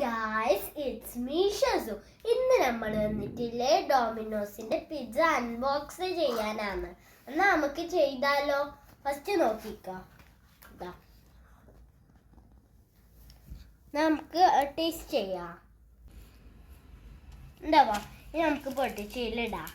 Guys, it's me ഷസു. ഇന്ന് നമ്മൾ വന്നിട്ടില്ലേ ഡോമിനോസിന്റെ പിസ്സ അൺബോക്സ് ചെയ്യാനാണ്. എന്നാ നമുക്ക് ചെയ്താലോ? ഫസ്റ്റ് നോക്കിക്കോ. നമുക്ക് ടേസ്റ്റ് ചെയ്യാം. എന്താവാ, ഇനി നമുക്ക് പൊട്ടിച്ചിലിടാം.